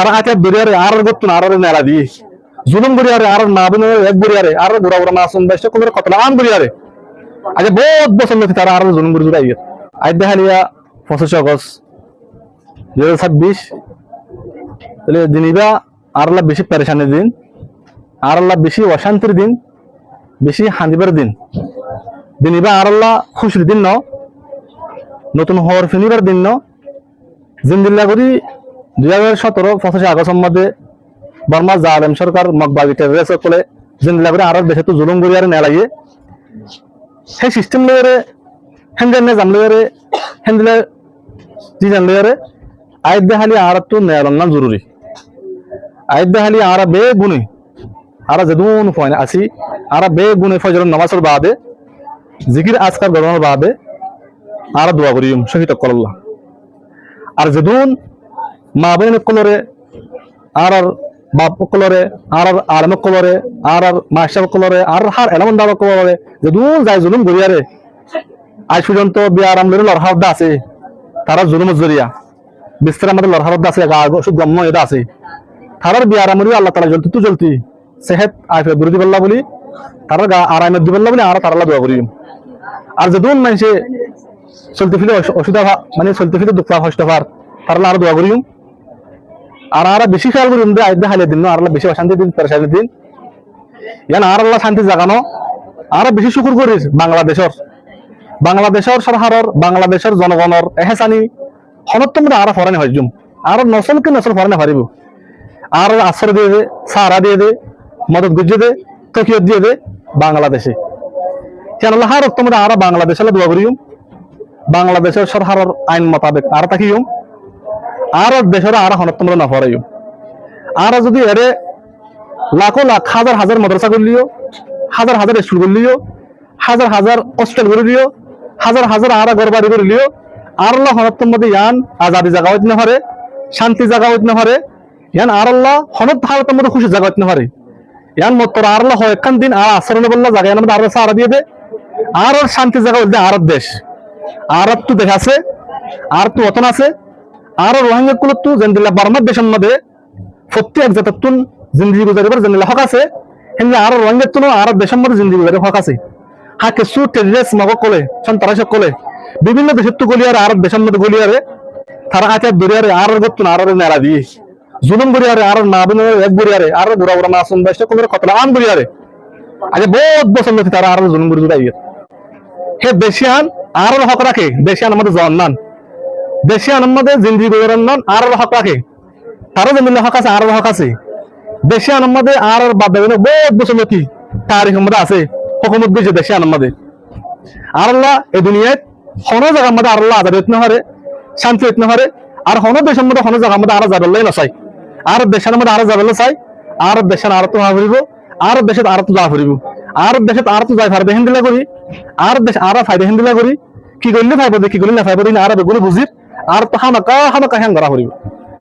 তারা আতে দরিয়ারে আর গতুন আর নেলা দি জুলুম গরিয়ারে আর না বনে এক গরিয়ারে আর গোড়া গোড়া মাসুম বেশ কোমরে কতলা আম গরিয়ারে আগে বহুত বছর নথি তারা আর জুলুম গরি জুড়াই আজ দেখালিয়া 25 আগস্ট 2026 তাহলে দিনিবা আর বেশি পেরেশানির দিন আর বেশি অশান্তির দিন বেশি হাঁদিবার দিন দিনিবা আর খুশির দিন ন নতুন হওয়ার ফিনিবার দিন ন জিন্দিল্লা করি 2017 25 আগস্ট মধ্যে বর্মা জালেম সরকার মগবাগি টেররিস্ট করে জিন্দিল্লা করে আর দেশে তো জুলুম করি আর নেলাইয়ে সেই সিস্টেম লয়ে হেন্দেল নে জাম লয়ে হেন্দেলে জি জান লয়ে আইদ দেখালি আর তো নেলঙ্গা জরুরি আইদ দেখালি আর বে গুনি আর যদুন ফয়না আসি আর বে গুনি ফজর নামাজের বাদে জিকির আজকার গরমের বাদে আর দোয়া করিম শহীদ কল্লাহ আর যদুন মা বোন কলরে আর বাপ কলরে আর আলম কলরে আর মাস্টার কলরে আর হার এলামন দাবা কলরে যদুন যাই জুলুম গরিয়ারে আজ পর্যন্ত বিয়ারাম লরে লরহাবদা আছে তারা জুলুম জরিয়া বিস্তার আমাদের লরহাবদা আছে সুগম্য এটা আছে তারার বিয়ারামরি আল্লাহ তাআলা জলতি সেহত আইফে বিরোধী বল্লা বলি তারা আরামে দিবল্লা বলি আর তারা দোয়া করিম আর যদুন মানুষে চলতে ফিরে অসুবিধা মানে চলতে ফিরে দুঃখ হস্তফার তারা আর দোয়া করিম আর বেশি খেয়াল করি আইদা হাইলে দিন আর বেশি অশান্তি দিন পেরেশানি দিন ইয়ান আর আল্লাহ শান্তি জাগানো আর বেশি শুকুর করিস বাংলাদেশের সরকারের বাংলাদেশের জনগণের এহসানি হনত্তমে আর ফরানি হজুম আর নসলকে নসল ফরানি হারিব আর আশ্রয় দিয়ে দে সাহারা দিয়ে দে মদত গুজিয়ে দে তকিয়ত দিয়ে দে বাংলাদেশে কেন আল্লাহ আর তোমাদের আর বাংলাদেশে দোয়া করিম বাংলাদেশের সরকারের আইন মোতাবেক আর তাকিম আর দেশের আর হনত্তমে না ফরাইম আর যদি এরে লাখো লাখ হাজার হাজার মাদ্রাসা করলিও হাজার হাজার স্কুল করলিও হাজার হাজার হোস্টেল করলিও হাজার হাজার আর ঘর বাড়ি করলিও আর আল্লাহ হনত্তম মধ্যে ইয়ান আজাদি জায়গা হইতে না পারে শান্তি জায়গা হইতে না পারে ইয়ান আর আল্লাহ হনত হালতের মধ্যে খুশি জায়গা হইতে না পারে ইয়ান মতর আর আল্লাহ একখান দিন আর আচরণে বললা জায়গা ইয়ান মধ্যে আর সারা দিয়ে দে আর শান্তি জায়গা বলতে আর দেশ আর তো দেশ আছে আর তো অতন আছে আর রোহিঙ্গা কুলত তো জেন্দিল্লা বার্মার দেশের মধ্যে প্রত্যেক জাতাতুন জিন্দগি গুজারিবার জেন্দিল্লা হক আছে হিন্দু আর রোহিঙ্গা তো আর দেশের মধ্যে জিন্দগি গুজারিবার হক আছে হ্যাঁ কিছু টেররিস্ট মগ কলে সন্ত্রাসক কলে বিভিন্ন দেশের তো গলিয়ারে আর দেশের মধ্যে গলিয়ারে তারা আতে দরিয়ারে আর গতুন আর নেলা দিয়ে জুলুম গরিয়ারে আর না বনে এক গরিয়ারে আর গোড়া গোড়া মাসুম বেশ কোমরে কতলা আম গরিয়ারে আগে বহুত বছর নথি তারা আর জুলুম গরি জুড়াই হে দেশিয়ান আর হক রাখে দেশিয়ান আমাদের জন্নান দেশিয়ান আমাদের জিন্দগি গুজারান নান আর হক রাখে তারও যেমন হক আছে আর হক আছে দেশিয়ান আমাদের আর বাদ দেবে বহুত বছর নথি তারিখ আমাদের আছে হুকুমত বুঝে দেশিয়ান আমাদের আর আল্লাহ এই দুনিয়ায় হন জায়গার মধ্যে আর আল্লাহ আজাদ হইতে না পারে শান্তি হইতে না পারে আর হন দেশের মধ্যে হন জায়গার মধ্যে আর যাবেলাই না চাই আর দেশের মধ্যে আর যাবেলা চাই আর দেশের আর তো হা ফুরিব আর দেশে আর তো যা ফুরিব আর দেশে আর তো যাই পারবে হেন্দিলা করি আর দেশ আর ফায়দা হেন্দিলা করি কি করলে ফাইব কি করলে না ফাইব আর বেগুলো বুঝির আর তো হামাকা হ্যাং করা ফুরিব